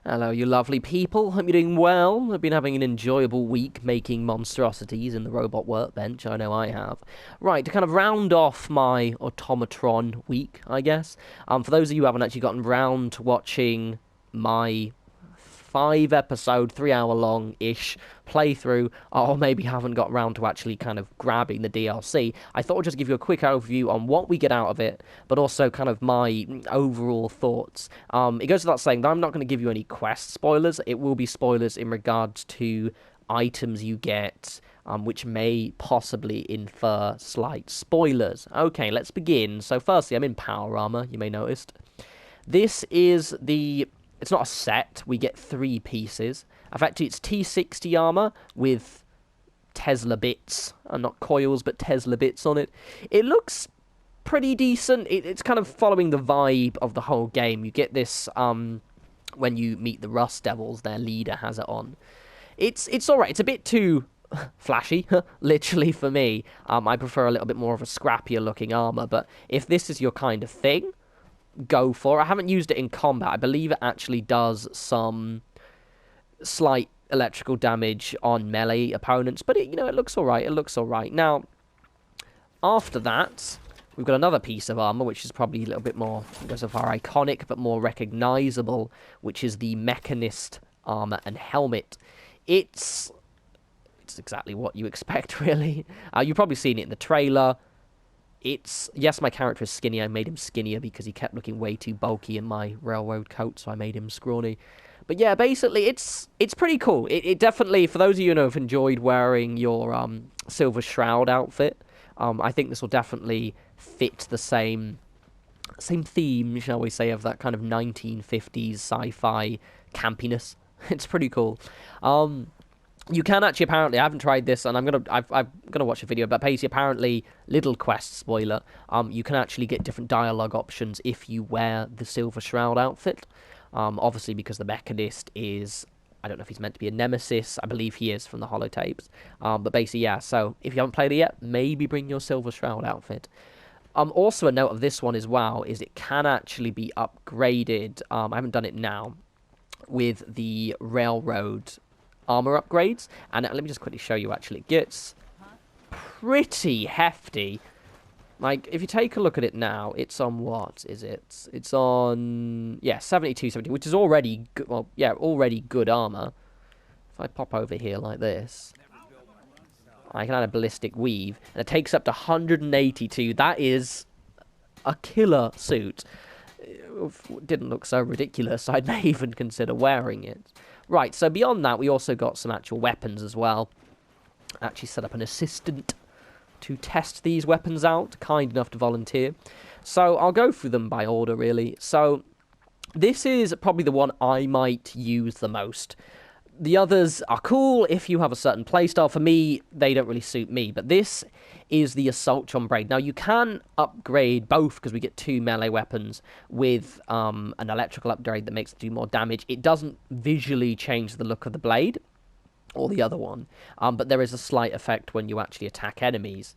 Hello, you lovely people. Hope you're doing well. I've been having an enjoyable week making monstrosities in the robot workbench. I know I have. Right, to kind of round off my Automatron week, I guess. For those of you who haven't actually gotten round to watching my 5-episode, 3-hour-long-ish playthrough, or maybe haven't got around to actually kind of grabbing the DLC, I thought I'd just give you a quick overview on what we get out of it, but also kind of my overall thoughts. It goes without saying that I'm not going to give you any quest spoilers. It will be spoilers in regards to items you get, which may possibly infer slight spoilers. Okay, let's begin. So firstly, I'm in power armor, you may noticed. This is the... It's not a set. We get 3 pieces. Effectively, it's T60 armor with Tesla bits. Not coils, but Tesla bits on it. It looks pretty decent. It's kind of following the vibe of the whole game. You get this when you meet the Rust Devils. Their leader has it on. It's alright. It's a bit too flashy, literally, for me. I prefer a little bit more of a scrappier looking armor. But if this is your kind of thing, go for it. I haven't used it in combat. I believe it actually does some slight electrical damage on melee opponents, but it looks alright. It looks alright. Now, after that, we've got another piece of armor, which is probably a little bit more, so far, iconic, but more recognizable, which is the Mechanist armor and helmet. It's exactly what you expect, really. You've probably seen it in the trailer. Yes, my character is skinny. I made him skinnier because he kept looking way too bulky in my railroad coat, so I made him scrawny. But yeah, basically, it's pretty cool. It definitely, for those of you who have enjoyed wearing your Silver Shroud outfit, I think this will definitely fit the same theme, shall we say, of that kind of 1950s sci-fi campiness. It's pretty cool. You can actually, apparently, I haven't tried this, and I'm gonna watch a video, but basically, apparently, little quest spoiler, you can actually get different dialogue options if you wear the Silver Shroud outfit. Obviously, because the Mechanist is, I don't know if he's meant to be a nemesis, I believe he is from the holotapes, but basically, yeah, so if you haven't played it yet, maybe bring your Silver Shroud outfit. Also, a note of this one as well, is it can actually be upgraded, I haven't done it now, with the Railroad armor upgrades, and let me just quickly show you. Actually, it gets pretty hefty. Like, if you take a look at it now, it's on what is it? It's on 72, 70, which is already good. Well, yeah, already good armor. If I pop over here like this, I can add a ballistic weave, and it takes up to 182. That is a killer suit. It didn't look so ridiculous, I may even consider wearing it. Right, so beyond that, we also got some actual weapons as well. Actually set up an assistant to test these weapons out, kind enough to volunteer. So I'll go through them by order, really. So this is probably the one I might use the most. The others are cool if you have a certain playstyle. For me, they don't really suit me, but this is the Assaultron Blade. Now, you can upgrade both, because we get 2 melee weapons with an electrical upgrade that makes it do more damage. It doesn't visually change the look of the blade, or the other one, but there is a slight effect when you actually attack enemies.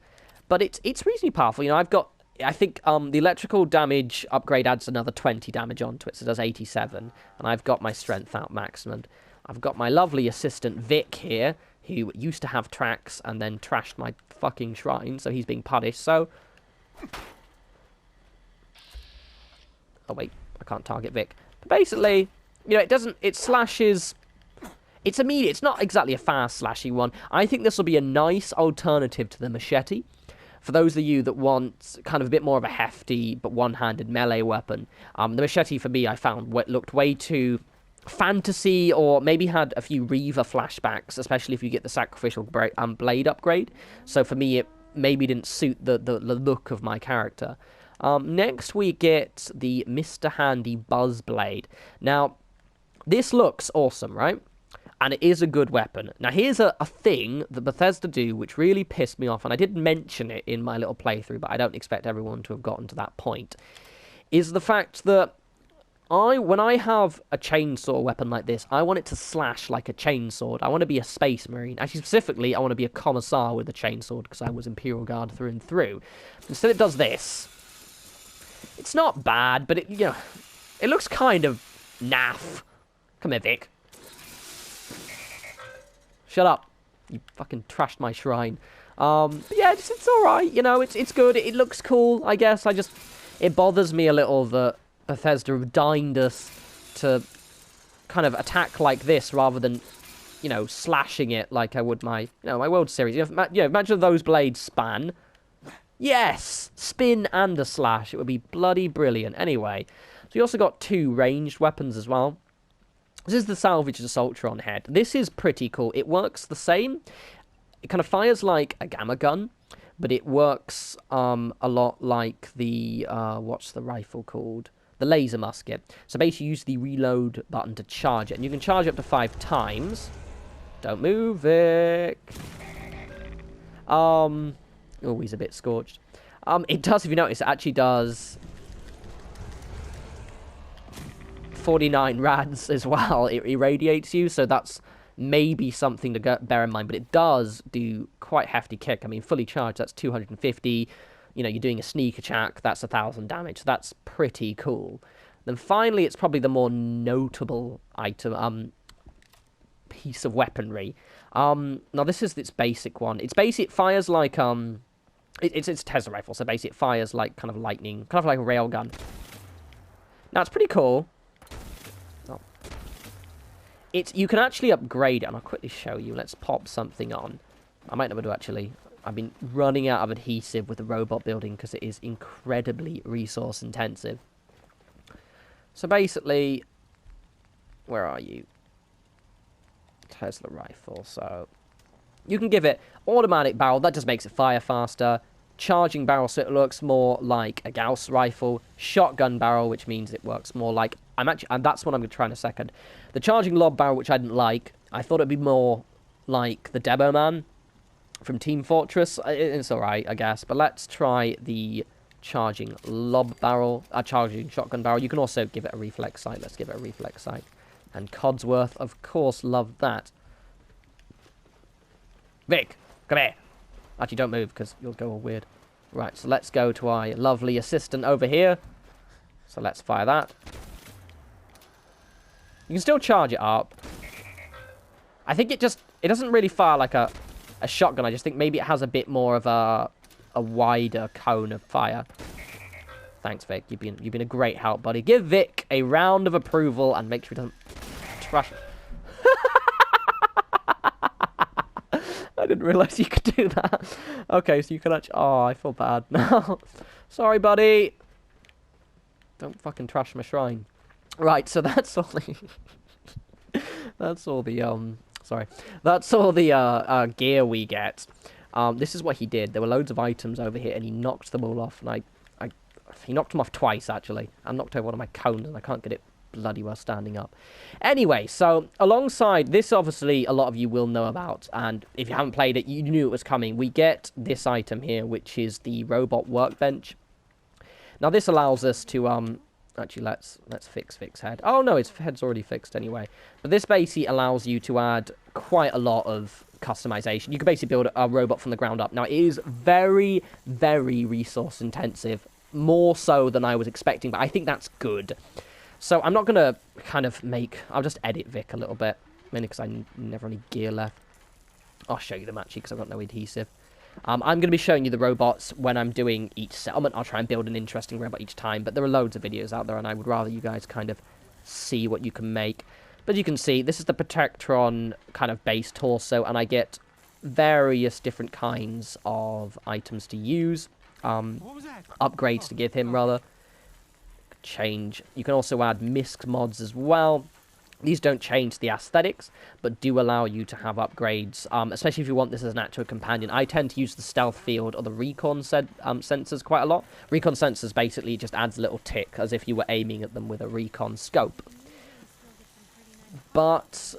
But it's reasonably powerful. You know, I think the electrical damage upgrade adds another 20 damage onto it, so it does 87, and I've got my strength out maximum. I've got my lovely assistant Vic here, who used to have tracks and then trashed my fucking shrine, so he's being punished, so... Oh, wait, I can't target Vic. But basically, you know, it slashes... It's immediate, it's not exactly a fast slashy one. I think this will be a nice alternative to the machete. For those of you that want kind of a bit more of a hefty but one-handed melee weapon, the machete, for me, I found looked way too fantasy, or maybe had a few Reaver flashbacks, especially if you get the sacrificial blade upgrade. So for me, it maybe didn't suit the look of my character. Next, we get the Mr. Handy Buzz Blade. Now, this looks awesome, right? And it is a good weapon. Now, here's a thing that Bethesda do, which really pissed me off, and I did mention it in my little playthrough, but I don't expect everyone to have gotten to that point, is the fact that when I have a chainsaw weapon like this, I want it to slash like a chainsword. I want to be a space marine. Actually, specifically, I want to be a commissar with a chainsword, because I was Imperial Guard through and through. Instead, it does this. It's not bad, but it looks kind of naff. Come here, Vic. Shut up. You fucking trashed my shrine. But yeah, it's alright, you know, it's good. It looks cool, I guess. It bothers me a little that Bethesda have designed us to kind of attack like this rather than, you know, slashing it like I would my World Series. Imagine those blades span. Yes! Spin and a slash. It would be bloody brilliant. Anyway, so you also got 2 ranged weapons as well. This is the salvaged Assaultron head. This is pretty cool. It works the same. It kind of fires like a gamma gun, but it works a lot like the, what's the rifle called? The laser musket. So basically you use the reload button to charge it, and you can charge up to 5 times. Don't move, Vic. Oh, he's a bit scorched. It does, if you notice, it actually does 49 rads as well. It irradiates you, so that's maybe something to bear in mind. But it does do quite hefty kick. I mean, fully charged, that's 250. You know, you're doing a sneak attack, that's 1,000 damage. So that's pretty cool. Then finally, it's probably the more notable item, piece of weaponry. Now this is its basic one. It's basic. It fires like it's a Tesla rifle, so basically it fires like kind of lightning, kind of like a railgun. Now it's pretty cool. Oh. You can actually upgrade it, and I'll quickly show you. Let's pop something on. I might not be able to actually. I've been running out of adhesive with the robot building because it is incredibly resource intensive. So basically, where are you? Tesla rifle, so you can give it automatic barrel, that just makes it fire faster. Charging barrel, so it looks more like a Gauss rifle. Shotgun barrel, which means it works more like and that's what I'm going to try in a second. The charging lob barrel, which I didn't like, I thought it'd be more like the Debo Man from Team Fortress. It's alright, I guess, but let's try the charging lob barrel, charging shotgun barrel. You can also give it a reflex sight. Let's give it a reflex sight. And Codsworth, of course, loved that. Vic, come here. Actually, don't move, because you'll go all weird. Right, so let's go to our lovely assistant over here. So let's fire that. You can still charge it up. I think it doesn't really fire like a shotgun. I just think maybe it has a bit more of a wider cone of fire. Thanks, Vic. You've been a great help, buddy. Give Vic a round of approval and make sure he doesn't trash. I didn't realise you could do that. Okay, so you can actually. Oh, I feel bad now. Sorry, buddy. Don't fucking trash my shrine. Right, so that's all the. That's all the gear we get. This is what he did. There were loads of items over here, and he knocked them all off. And he knocked them off twice, actually. I knocked over one of my cones, and I can't get it bloody well standing up. Anyway, so alongside this, obviously, a lot of you will know about, and if you haven't played it, you knew it was coming. We get this item here, which is the robot workbench. Now, this allows us to, actually, let's fix head. Oh, no, its head's already fixed anyway. But this basically allows you to add quite a lot of customization. You can basically build a robot from the ground up. Now, it is very, very resource intensive, more so than I was expecting, but I think that's good. So I'm not going to kind of I'll just edit Vic a little bit, mainly because I never any gear left. I'll show you them actually because I've got no adhesive. I'm going to be showing you the robots when I'm doing each settlement. I'll try and build an interesting robot each time, but there are loads of videos out there, and I would rather you guys kind of see what you can make. But you can see, this is the Protectron kind of base torso, and I get various different kinds of items to use. Upgrades to give him, rather. Change. You can also add misc mods as well. These don't change the aesthetics, but do allow you to have upgrades, especially if you want this as an actual companion. I tend to use the stealth field or the recon sensors quite a lot. Recon sensors basically just adds a little tick, as if you were aiming at them with a recon scope. But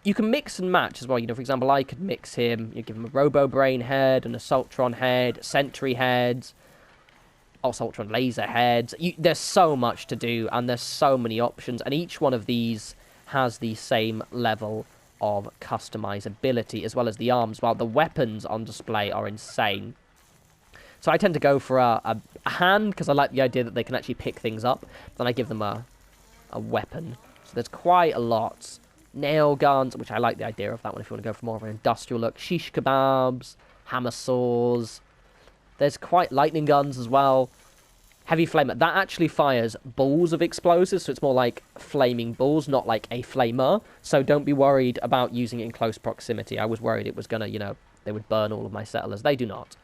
you can mix and match as well. You know, for example, I could mix him. You give him a Robo-Brain head, an Assaultron head, Sentry heads, Assaultron laser heads. There's so much to do, and there's so many options, and each one of these has the same level of customizability, as well as the arms, while the weapons on display are insane. So I tend to go for a hand, because I like the idea that they can actually pick things up. Then I give them a weapon. So there's quite a lot. Nail guns, which I like the idea of that one if you want to go for more of an industrial look. Shish kebabs, hammer saws. There's quite lightning guns as well. Heavy flamer. That actually fires balls of explosives, so it's more like flaming balls, not like a flamer. So don't be worried about using it in close proximity. I was worried it was going to, they would burn all of my settlers. They do not.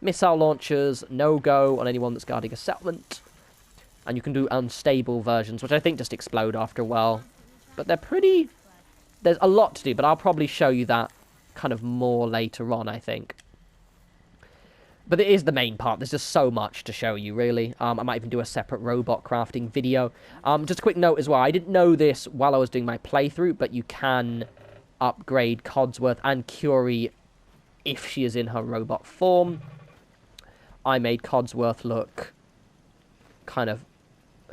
Missile launchers, no-go on anyone that's guarding a settlement. And you can do unstable versions, which I think just explode after a while. But they're pretty... There's a lot to do, but I'll probably show you that kind of more later on, I think. But it is the main part. There's just so much to show you, really. I might even do a separate robot crafting video. Just a quick note as well. I didn't know this while I was doing my playthrough, but you can upgrade Codsworth and Curie if she is in her robot form. I made Codsworth look kind of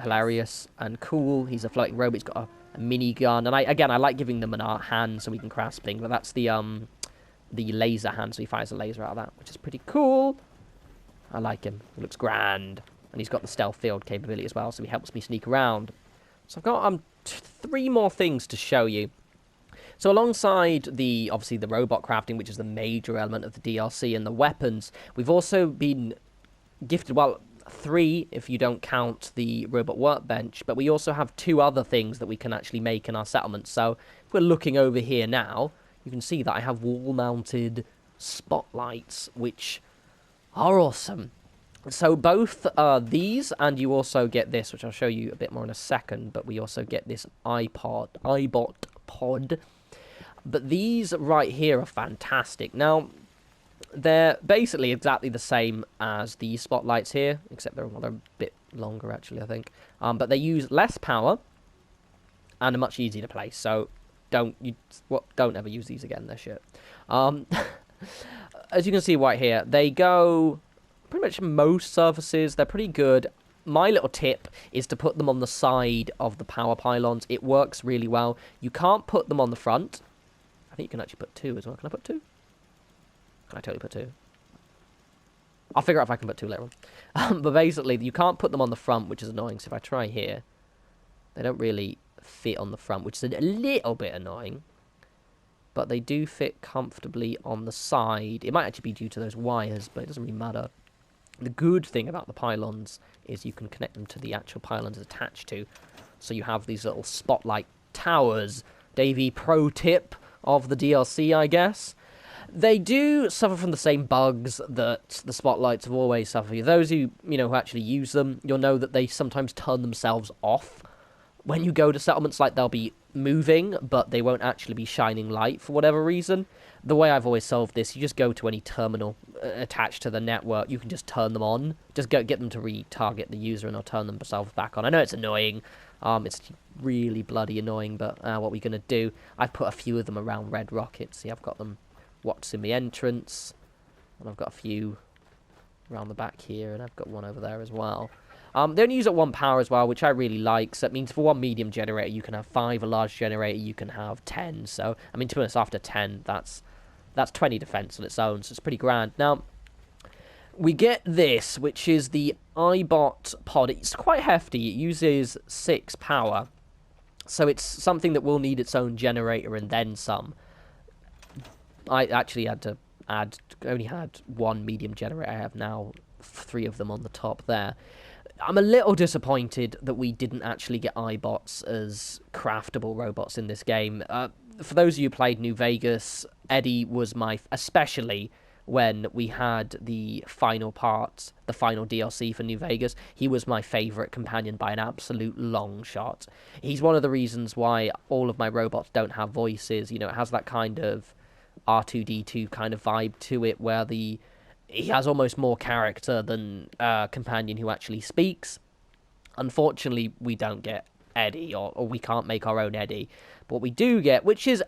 hilarious and cool. He's a floating robot. He's got a minigun. And I like giving them an art hand so we can craft things. But that's the laser hand, so he fires a laser out of that, which is pretty cool. I like him. He looks grand. And he's got the stealth field capability as well, so he helps me sneak around. So I've got 3 more things to show you. So alongside obviously the robot crafting, which is the major element of the DLC, and the weapons, we've also been gifted, well, 3 if you don't count the robot workbench, but we also have 2 other things that we can actually make in our settlement. So if we're looking over here now, you can see that I have wall-mounted spotlights, which are awesome. So both these, and you also get this, which I'll show you a bit more in a second, but we also get this iBot pod. But these right here are fantastic. Now, they're basically exactly the same as the spotlights here, except they're a bit longer, actually, I think. But they use less power and are much easier to place, so don't ever use these again. They're shit. As you can see right here, they go pretty much most surfaces. They're pretty good. My little tip is to put them on the side of the power pylons. It works really well. You can't put them on the front. I think you can actually put 2 as well. Can I put 2? Can I totally put 2? I'll figure out if I can put 2 later on. But basically, you can't put them on the front, which is annoying. So if I try here, they don't really fit on the front, which is a little bit annoying. But they do fit comfortably on the side. It might actually be due to those wires, but it doesn't really matter. The good thing about the pylons is you can connect them to the actual pylons attached to. So you have these little spotlight towers. Davey, pro tip of the DLC, I guess. They do suffer from the same bugs that the spotlights have always suffered. Those who actually use them, you'll know that they sometimes turn themselves off. When you go to settlements, like, they'll be moving, but they won't actually be shining light for whatever reason. The way I've always solved this, you just go to any terminal attached to the network. You can just turn them on. Just get them to retarget the user, and they'll turn themselves back on. I know it's annoying. It's really bloody annoying, but what are we going to do? I've put a few of them around red rockets. See, I've got them watched in the entrance, and I've got a few around the back here, and I've got one over there as well. They only use at 1 power as well, which I really like. So that means for 1 medium generator, you can have 5. A large generator, you can have 10. So, I mean, to be honest, after 10, that's 20 defense on its own. So it's pretty grand. Now, we get this, which is the iBot pod. It's quite hefty. It uses 6 power. So it's something that will need its own generator and then some. I actually had to only had 1 medium generator. I have now 3 of them on the top there. I'm a little disappointed that we didn't actually get iBots as craftable robots in this game. For those of you who played New Vegas, Eddie was especially when we had the final part, the final DLC for New Vegas, he was my favourite companion by an absolute long shot. He's one of the reasons why all of my robots don't have voices. It has that kind of R2-D2 kind of vibe to it, where he has almost more character than a companion who actually speaks. Unfortunately, we don't get Eddie, or we can't make our own Eddie. But what we do get, which is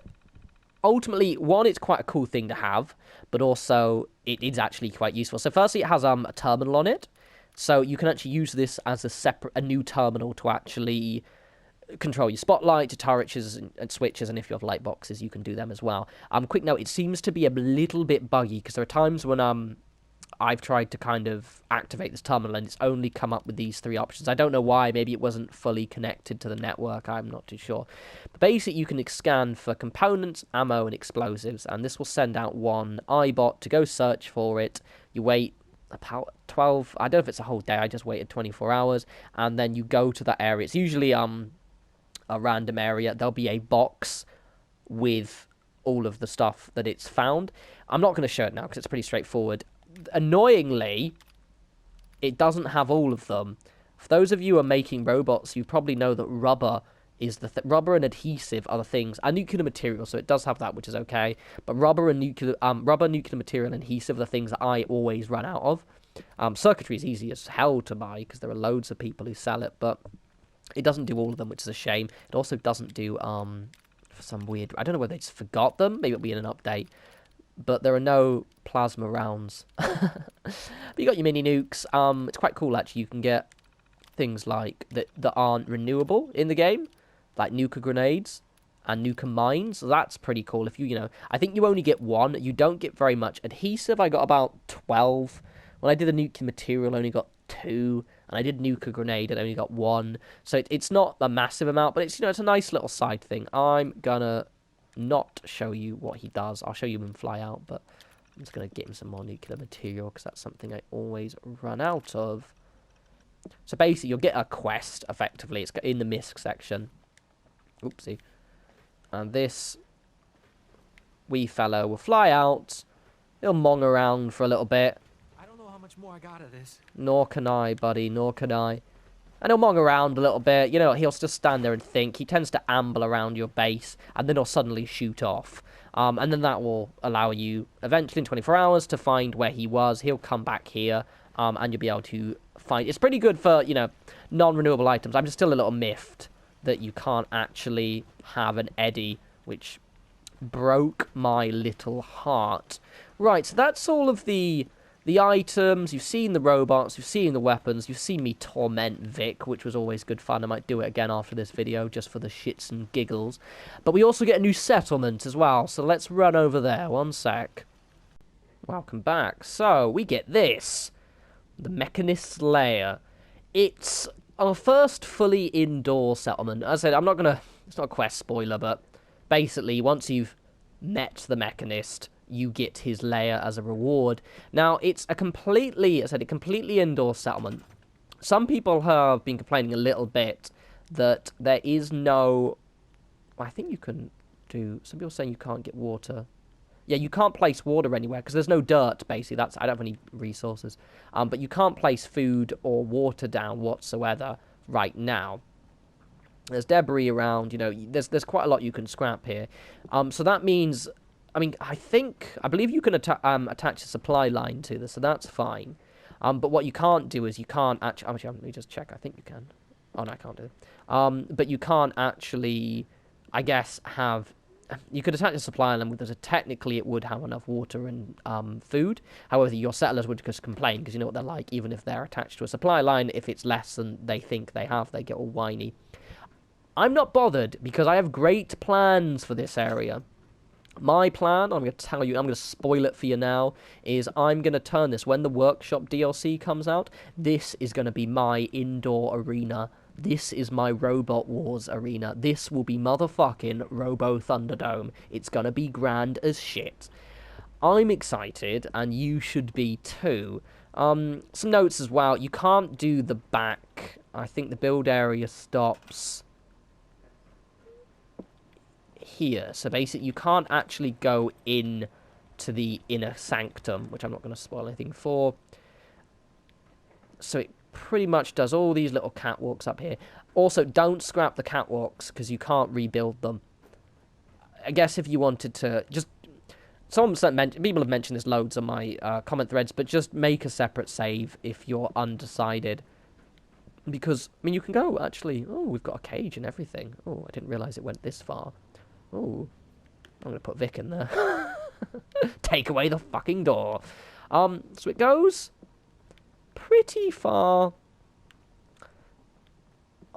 ultimately, one, it's quite a cool thing to have, but also it is actually quite useful. So firstly, it has a terminal on it. So you can actually use this as a new terminal to actually control your spotlight, your turrets and switches, and if you have light boxes, you can do them as well. Quick note, it seems to be a little bit buggy, because there are times when I've tried to kind of activate this terminal, and it's only come up with these three options. I don't know why. Maybe it wasn't fully connected to the network. I'm not too sure. But basically, you can scan for components, ammo, and explosives, and this will send out one iBot to go search for it. You wait about 12... I don't know if it's a whole day. I just waited 24 hours, and then you go to that area. It's usually a random area. There'll be a box with all of the stuff that it's found. I'm not going to show it now because it's pretty straightforward. Annoyingly, it doesn't have all of them. For those of you who are making robots, you probably know that rubber is the rubber and adhesive are the things, and nuclear material, so it does have that, which is okay. But rubber, nuclear material, and adhesive are the things that I always run out of. Circuitry is easy as hell to buy because there are loads of people who sell it, but it doesn't do all of them, which is a shame. It also doesn't do for some weird... I don't know whether they just forgot them. Maybe it'll be in an update. But there are no plasma rounds. But you got your mini nukes. It's quite cool, actually. You can get things like that aren't renewable in the game, like nuka grenades and nuka mines. So that's pretty cool. If you know, I think you only get one. You don't get very much. Adhesive, I got about 12. When I did the nuclear material, I only got 2. And I did nuka grenade and only got 1. So it's not a massive amount, but it's, it's a nice little side thing. I'm gonna not show you what he does. I'll show you him fly out, but I'm just going to get him some more nuclear material because that's something I always run out of. So basically, you'll get a quest, effectively. It's in the misc section. Oopsie. And this wee fellow will fly out. He'll mong around for a little bit. I don't know how much more I got of this. Nor can I, buddy. Nor can I. And he'll mong around a little bit. You know, he'll just stand there and think. He tends to amble around your base, and then he'll suddenly shoot off. And then that will allow you, eventually in 24 hours, to find where he was. He'll come back here, and you'll be able to find... It's pretty good for, non-renewable items. I'm just still a little miffed that you can't actually have an eddy, which broke my little heart. Right, so that's all of the items. You've seen the robots, you've seen the weapons, you've seen me torment Vic, which was always good fun. I might do it again after this video, just for the shits and giggles. But we also get a new settlement as well, so let's run over there. One sec. Welcome back. So, we get this. The Mechanist's Lair. It's our first fully indoor settlement. As I said, I'm not gonna... It's not a quest spoiler, but basically, once you've met the Mechanist, you get his lair as a reward. Now, it's a completely indoor settlement. Some people have been complaining a little bit that there is no... I think you can do... Some people are saying you can't get water. Yeah, you can't place water anywhere because there's no dirt, basically. I don't have any resources. But you can't place food or water down whatsoever right now. There's debris around, there's quite a lot you can scrap here. So that means... I believe you can attach a supply line to this, so that's fine. But what you can't do is you can't actually... let me just check. I think you can. Oh, no, I can't do it. But you can't actually, I guess, have... You could attach a supply line with it. Technically, it would have enough water and food. However, your settlers would just complain, because you know what they're like. Even if they're attached to a supply line, if it's less than they think they have, they get all whiny. I'm not bothered, because I have great plans for this area. My plan, I'm going to tell you, I'm going to spoil it for you now, is I'm going to turn this, when the Workshop DLC comes out, this is going to be my indoor arena. This is my Robot Wars arena. This will be motherfucking Robo Thunderdome. It's going to be grand as shit. I'm excited, and you should be too. Some notes as well. You can't do the back. I think the build area stops here. So basically, you can't actually go in to the inner sanctum, which I'm not going to spoil anything for. So it pretty much does all these little catwalks up here. Also, don't scrap the catwalks, because you can't rebuild them. I guess if you wanted to just... people have mentioned this loads on my comment threads, but just make a separate save if you're undecided. Because, you can go, actually... Oh, we've got a cage and everything. Oh, I didn't realise it went this far. Oh, I'm going to put Vic in there. Take away the fucking door. So it goes pretty far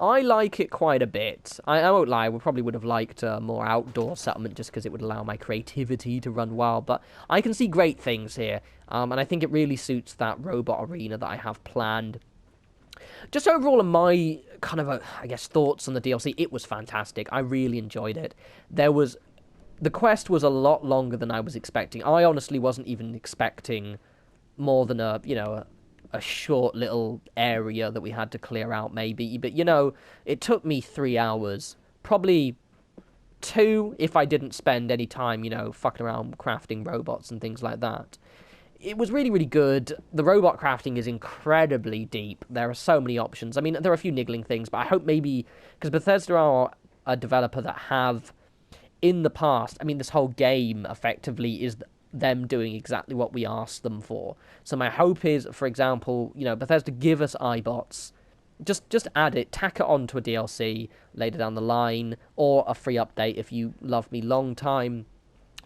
I like it quite a bit. I won't lie, we probably would have liked a more outdoor settlement just because it would allow my creativity to run wild, but I can see great things here, and I think it really suits that robot arena that I have planned. Just overall, in my kind of, I guess, thoughts on the DLC, it was fantastic. I really enjoyed it. The quest was a lot longer than I was expecting. I honestly wasn't even expecting more than a short little area that we had to clear out, maybe. But, it took me 3 hours. Probably 2 if I didn't spend any time, fucking around crafting robots and things like that. It was really, really good. The robot crafting is incredibly deep. There are so many options. I mean, there are a few niggling things, but I hope maybe... Because Bethesda are a developer that have, in the past... I mean, this whole game, effectively, is them doing exactly what we asked them for. So my hope is, for example, Bethesda give us iBots. Just add it, tack it onto a DLC later down the line, or a free update if you love me long time.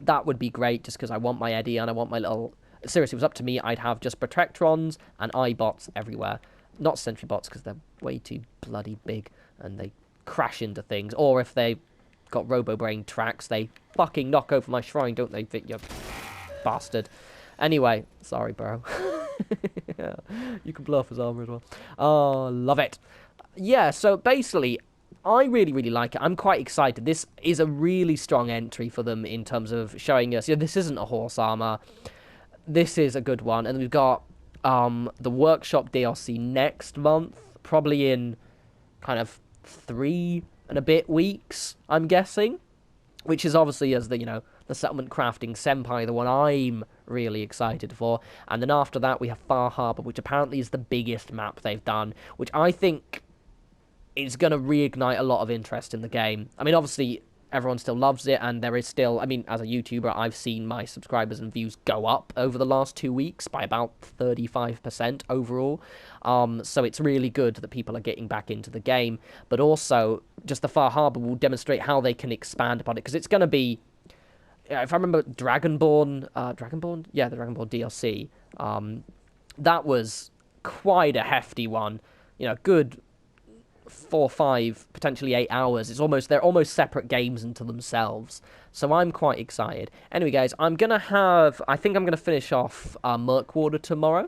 That would be great, just because I want my Eddie and I want my little... Seriously, if it was up to me, I'd have just Protectrons and iBots everywhere. Not sentry bots, because they're way too bloody big and they crash into things. Or if they got Robo-Brain tracks, they fucking knock over my shrine, don't they, Vic, you bastard. Anyway, sorry, bro. Yeah, you can blow off his armor as well. Oh, love it. Yeah, so basically, I really, really like it. I'm quite excited. This is a really strong entry for them in terms of showing us, this isn't a horse armor. This is a good one. And we've got the Workshop DLC next month, probably in kind of 3 and a bit weeks, I'm guessing. Which is obviously as the Settlement Crafting Senpai, the one I'm really excited for. And then after that, we have Far Harbor, which apparently is the biggest map they've done, which I think is going to reignite a lot of interest in the game. I mean, obviously, everyone still loves it, and there is still... I mean, as a YouTuber, I've seen my subscribers and views go up over the last 2 weeks by about 35% overall. So it's really good that people are getting back into the game. But also, just the Far Harbor will demonstrate how they can expand upon it, because it's going to be... If I remember Dragonborn... Dragonborn? Yeah, the Dragonborn DLC. That was quite a hefty one. Good 4, 5, potentially 8 hours. They're almost separate games into themselves. So I'm quite excited. Anyway, guys, I think I'm gonna finish off Murkwater tomorrow.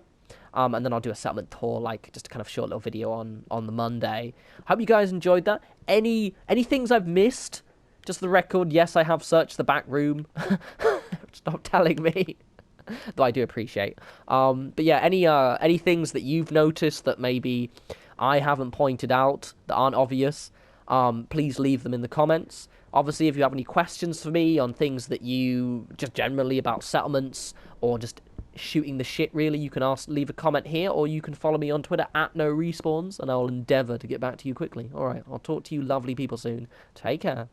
And then I'll do a settlement tour, just a kind of short little video on the Monday. Hope you guys enjoyed that. Any things I've missed? Just the record, yes, I have searched the back room. Stop telling me. Though I do appreciate. But yeah, any things that you've noticed that maybe I haven't pointed out that aren't obvious, please leave them in the comments. Obviously, if you have any questions for me on things that you just generally about settlements or just shooting the shit, really, you can leave a comment here, or you can follow me on Twitter at norespawns, and I'll endeavour to get back to you quickly. Alright, I'll talk to you lovely people soon. Take care.